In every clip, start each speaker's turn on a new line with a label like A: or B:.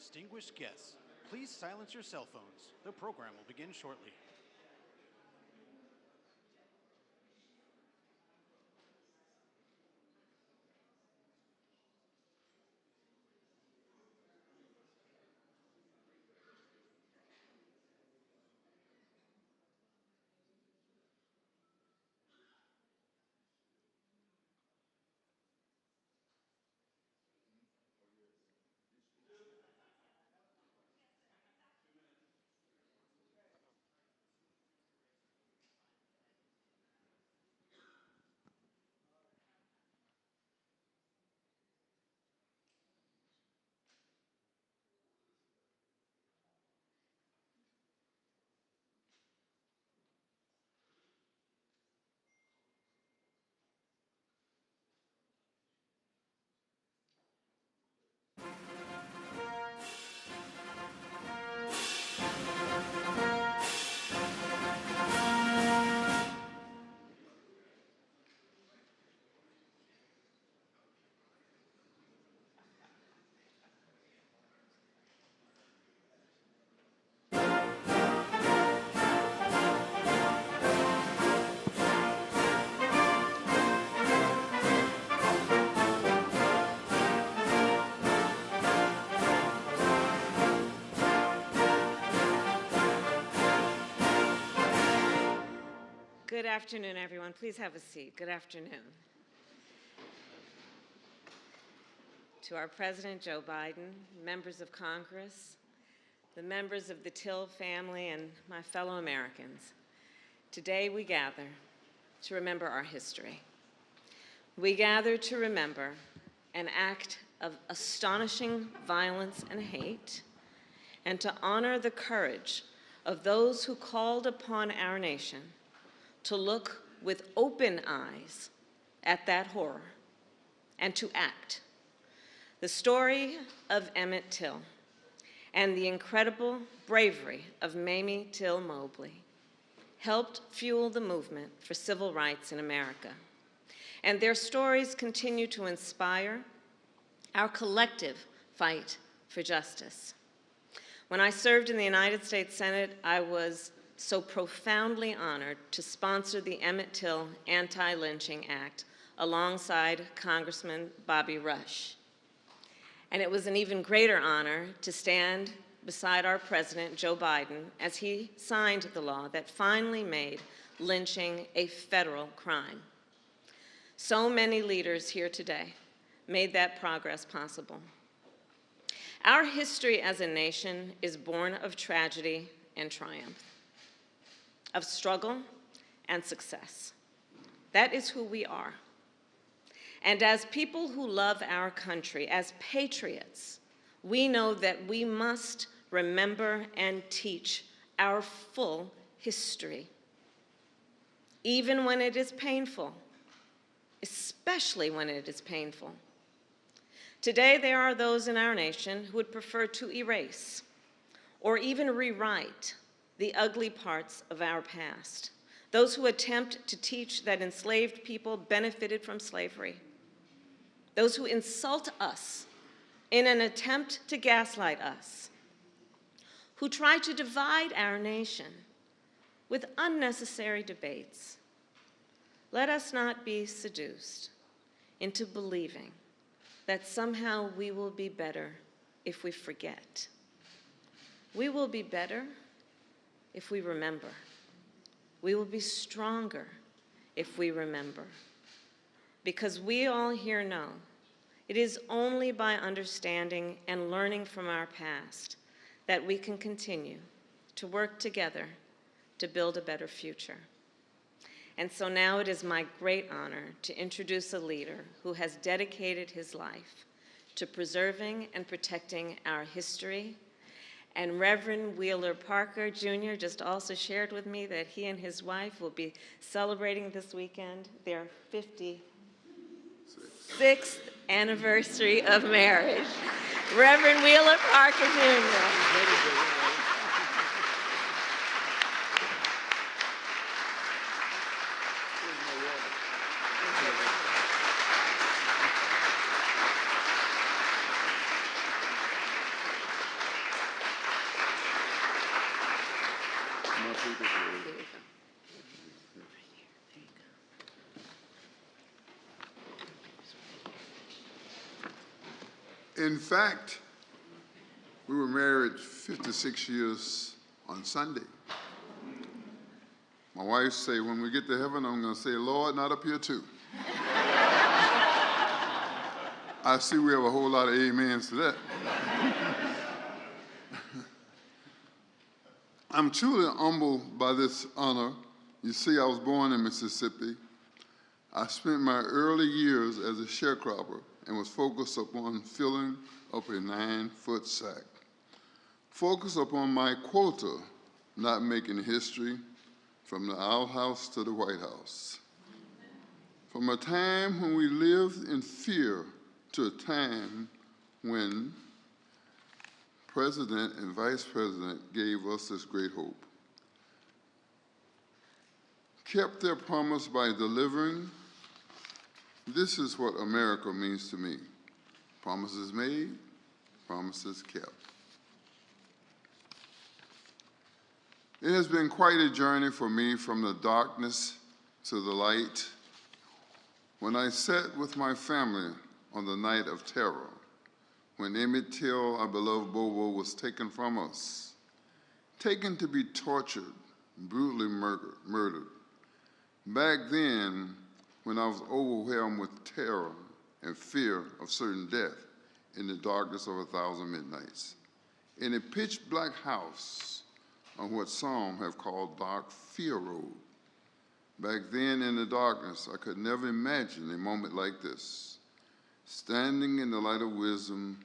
A: distinguished guests, please silence your cell phones. The program will begin shortly.
B: Good afternoon, everyone. Please have a seat. Good afternoon. To our President, Joe Biden, members of Congress, the members of the Till family, and my fellow Americans, today we gather to remember our history. We gather to remember an act of astonishing violence and hate, and to honor the courage of those who called upon our nation to look with open eyes at that horror and to act. The story of Emmett Till and the incredible bravery of Mamie Till-Mobley helped fuel the movement for civil rights in America. And their stories continue to inspire our collective fight for justice. When I served in the United States Senate, I was so profoundly honored to sponsor the Emmett Till Anti-Lynching Act alongside Congressman Bobby Rush. And it was an even greater honor to stand beside our President, Joe Biden, as he signed the law that finally made lynching a federal crime. So many leaders here today made that progress possible. Our history as a nation is born of tragedy and triumph, of struggle and success. That is who we are. And as people who love our country, as patriots, we know that we must remember and teach our full history, even when it is painful, especially when it is painful. Today, there are those in our nation who would prefer to erase or even rewrite the ugly parts of our past, those who attempt to teach that enslaved people benefited from slavery, those who insult us in an attempt to gaslight us, who try to divide our nation with unnecessary debates. Let us not be seduced into believing that somehow we will be better if we forget. We will be better if we remember. We will be stronger if we remember. Because we all here know it is only by understanding and learning from our past that we can continue to work together to build a better future. And so now it is my great honor to introduce a leader who has dedicated his life to preserving and protecting our history. And Reverend Wheeler Parker Jr. just also shared with me that he and his wife will be celebrating this weekend their 56th anniversary of marriage. Reverend Wheeler Parker Jr.
C: In fact, we were married 56 years on Sunday. My wife say, when we get to heaven, I'm going to say, Lord, not up here too. I see we have a whole lot of amens to that. I'm truly humbled by this honor. You see, I was born in Mississippi. I spent my early years as a sharecropper and was focused upon filling up a 9-foot sack. Focused upon my quota, not making history, from the outhouse to the White House. From a time when we lived in fear to a time when President and Vice President gave us this great hope. Kept their promise by delivering. This is what America means to me. Promises made, promises kept. It has been quite a journey for me from the darkness to the light. When I sat with my family on the night of terror, when Emmett Till, our beloved Bobo, was taken from us, taken to be tortured, brutally murdered. Back then, when I was overwhelmed with terror and fear of certain death in the darkness of 1,000 midnights, in a pitch-black house on what some have called Dark Fear Road. Back then in the darkness, I could never imagine a moment like this, standing in the light of wisdom,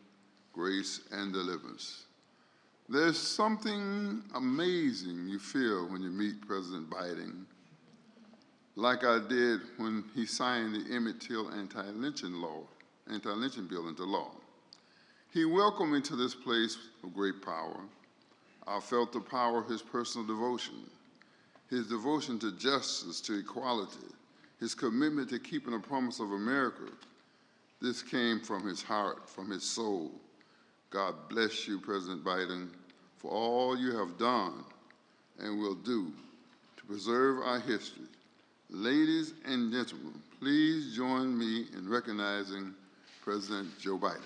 C: grace, and deliverance. There's something amazing you feel when you meet President Biden, like I did when he signed the Emmett Till anti-lynching bill into law. He welcomed me to this place of great power. I felt the power of his personal devotion, his devotion to justice, to equality, his commitment to keeping the promise of America. This came from his heart, from his soul. God bless you, President Biden, for all you have done and will do to preserve our history. Ladies and gentlemen, please join me in recognizing President Joe Biden.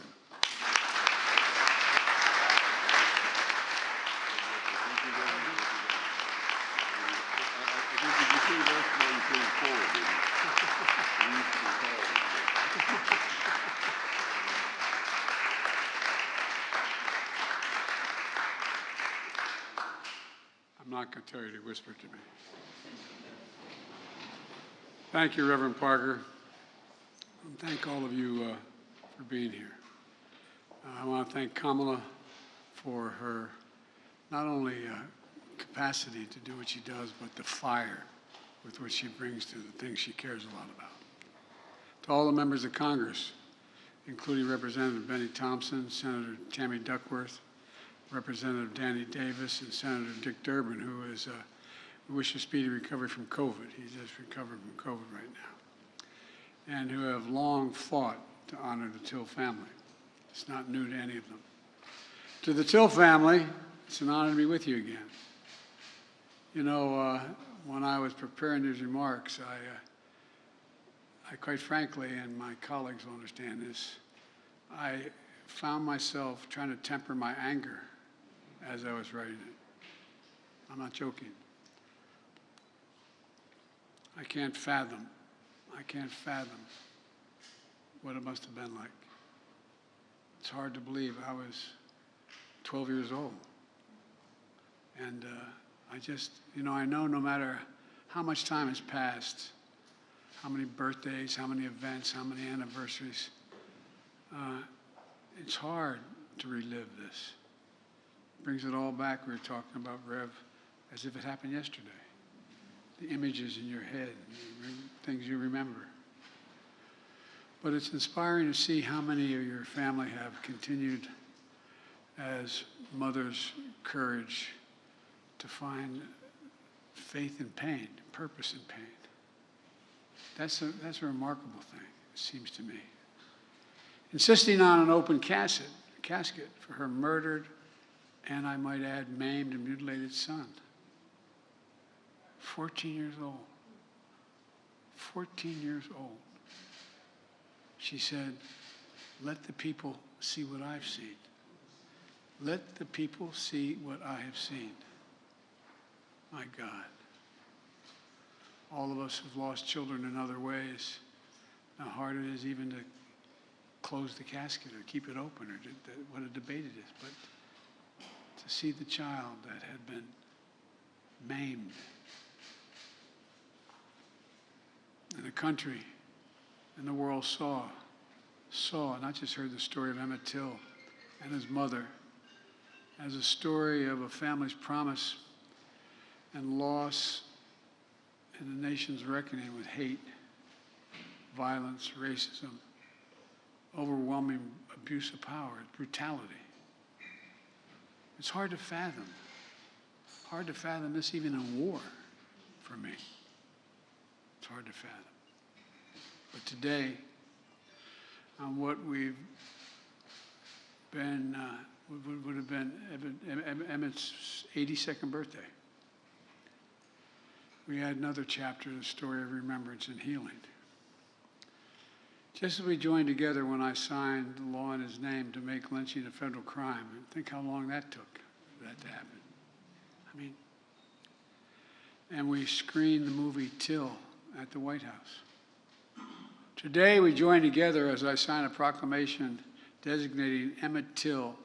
D: I'm not going to tell you to whisper to me. Thank you, Reverend Parker. And thank all of you for being here. I want to thank Kamala for her not only capacity to do what she does, but the fire with which she brings to the things she cares a lot about. To all the members of Congress, including Representative Benny Thompson, Senator Tammy Duckworth, Representative Danny Davis, and Senator Dick Durbin, who is we wish a speedy recovery from COVID. He's just recovered from COVID right now. And who have long fought to honor the Till family. It's not new to any of them. To the Till family, it's an honor to be with you again. You know, when I was preparing these remarks, I quite frankly, and my colleagues will understand this, I found myself trying to temper my anger as I was writing it. I'm not joking. I can't fathom what it must have been like. It's hard to believe I was 12 years old. And I just, you know, I know no matter how much time has passed, how many birthdays, how many events, how many anniversaries, it's hard to relive this. It brings it all back. We were talking about Rev as if it happened yesterday. The images in your head, things you remember. But it's inspiring to see how many of your family have continued as mothers' courage to find faith in pain, purpose in pain. That's a remarkable thing, it seems to me. Insisting on an open casket for her murdered and, I might add, maimed and mutilated son. 14 years old. 14 years old. She said, let the people see what I've seen. Let the people see what I have seen. My God. All of us have lost children in other ways. How hard it is even to close the casket or keep it open, or what a debate it is. But to see the child that had been maimed, and the country and the world saw, not just heard the story of Emmett Till and his mother, as a story of a family's promise and loss in the nation's reckoning with hate, violence, racism, overwhelming abuse of power, brutality. It's hard to fathom. Hard to fathom this even in war for me. It's hard to fathom. But today, on what we've been, would have been Emmett's 82nd birthday, we add another chapter to the story of remembrance and healing. Just as we joined together when I signed the law in his name to make lynching a federal crime, and think how long that took for that to happen. I mean, and we screened the movie Till at the White House. Today we join together as I sign a proclamation designating Emmett Till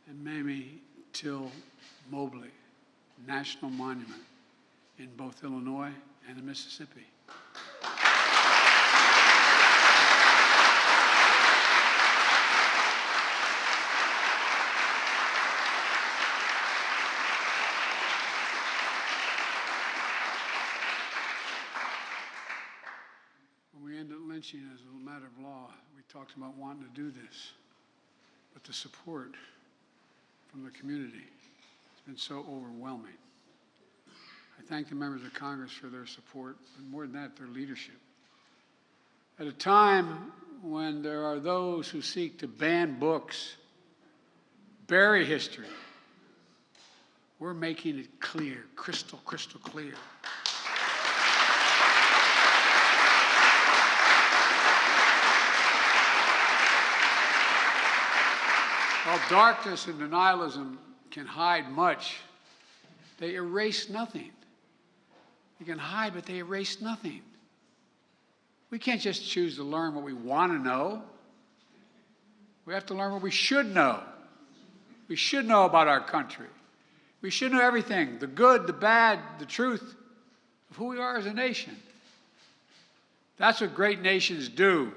D: and Mamie Till-Mobley national monument in both Illinois and in Mississippi. When we ended lynching as a matter of law, we talked about wanting to do this, but the support from the community has been so overwhelming. I thank the members of Congress for their support, but more than that, their leadership. At a time when there are those who seek to ban books, bury history, we're making it clear, crystal clear. While darkness and denialism can hide much, they erase nothing. You can hide, but they erase nothing. We can't just choose to learn what we want to know. We have to learn what we should know. We should know about our country. We should know everything, the good, the bad, the truth of who we are as a nation. That's what great nations do,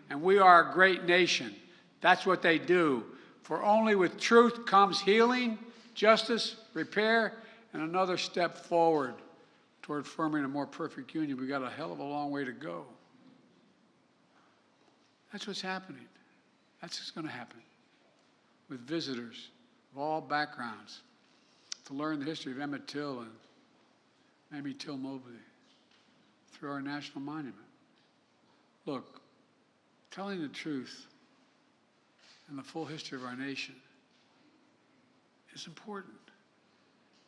D: and we are a great nation. That's what they do. For only with truth comes healing, justice, repair, and another step forward toward forming a more perfect union. We've got a hell of a long way to go. That's what's happening. That's what's going to happen with visitors of all backgrounds to learn the history of Emmett Till and Mamie Till-Mobley through our national monument. Look, telling the truth and the full history of our nation is important.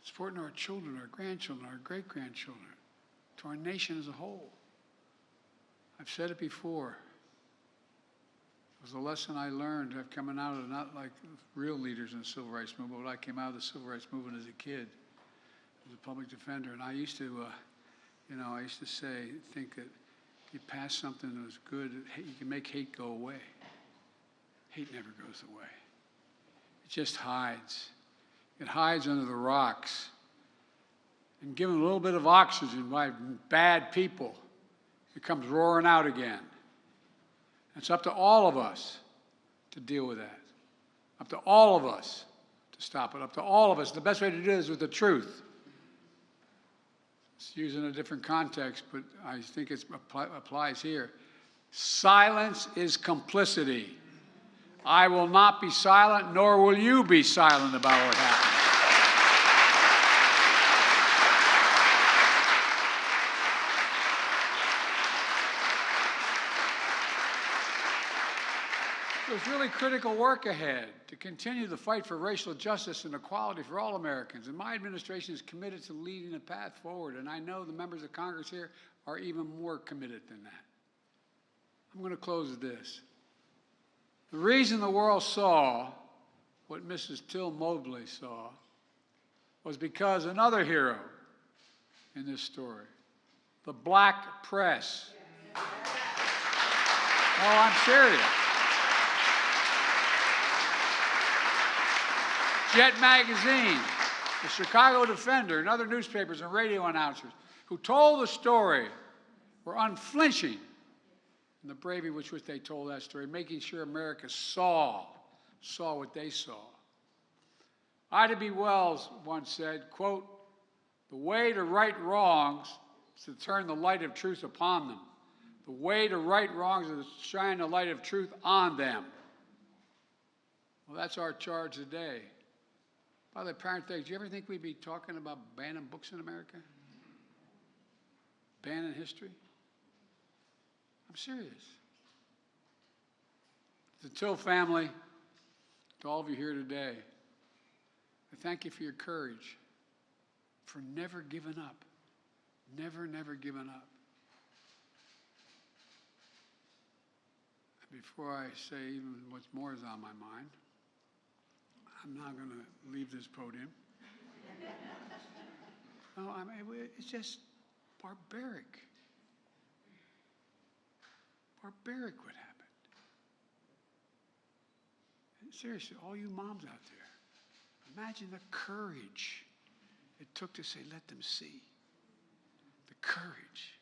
D: It's important to our children, our grandchildren, our great-grandchildren, to our nation as a whole. I've said it before. It was a lesson I learned coming out of not like real leaders in the civil rights movement, but I came out of the civil rights movement as a kid, as a public defender. And I used to, think that you pass something that was good, you can make hate go away. Hate never goes away. It just hides. It hides under the rocks. And given a little bit of oxygen by bad people, it comes roaring out again. It's up to all of us to deal with that. Up to all of us to stop it. Up to all of us. The best way to do it is with the truth. It's used in a different context, but I think it applies here. Silence is complicity. I will not be silent, nor will you be silent about what happened. There's really critical work ahead to continue the fight for racial justice and equality for all Americans. And my administration is committed to leading the path forward. And I know the members of Congress here are even more committed than that. I'm going to close with this. The reason the world saw what Mrs. Till-Mobley saw was because another hero in this story, the black press. Oh, I'm serious. Jet Magazine, the Chicago Defender, and other newspapers and radio announcers who told the story were unflinching in the bravery with which they told that story, making sure America saw what they saw. Ida B. Wells once said, quote, "The way to right wrongs is to turn the light of truth upon them. The way to right wrongs is to shine the light of truth on them." Well, that's our charge today. By the way, parenthetic, do you ever think we'd be talking about banning books in America? Banning history? I'm serious. To the Till family, to all of you here today, I thank you for your courage, for never giving up. Never, never giving up. Before I say even what's more is on my mind, I'm not going to leave this podium. No, I mean, it's just barbaric. Barbaric what happened. And seriously, all you moms out there, imagine the courage it took to say, let them see. The courage.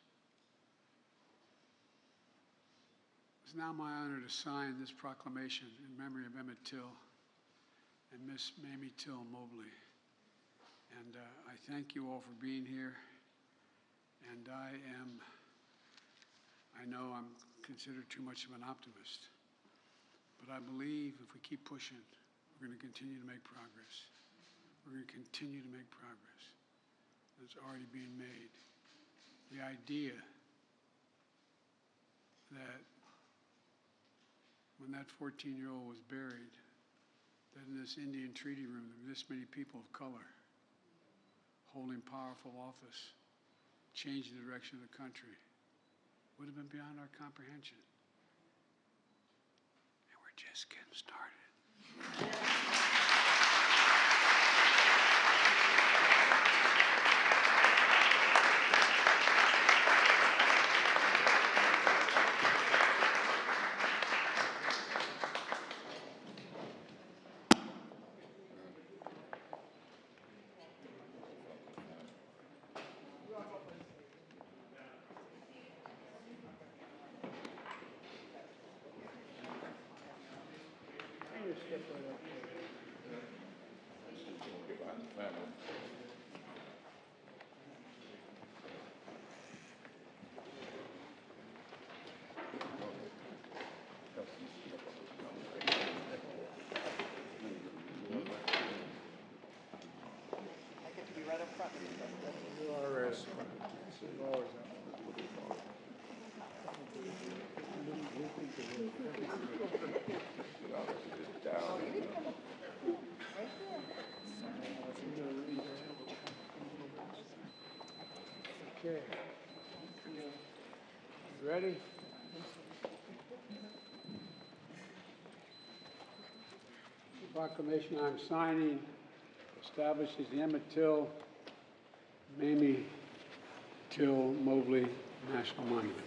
D: It's now my honor to sign this proclamation in memory of Emmett Till and Miss Mamie Till-Mobley. And I thank you all for being here. And I know I'm considered too much of an optimist, but I believe if we keep pushing, we're going to continue to make progress. We're going to continue to make progress. It's already being made. The idea that when that 14-year-old was buried, that in this Indian treaty room there were this many people of color holding powerful office, changing the direction of the country, would have been beyond our comprehension. And we're just getting started. Okay. You ready? The proclamation I'm signing establishes the Emmett Till, Mamie Till-Mobley National Monument.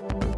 C: Amen.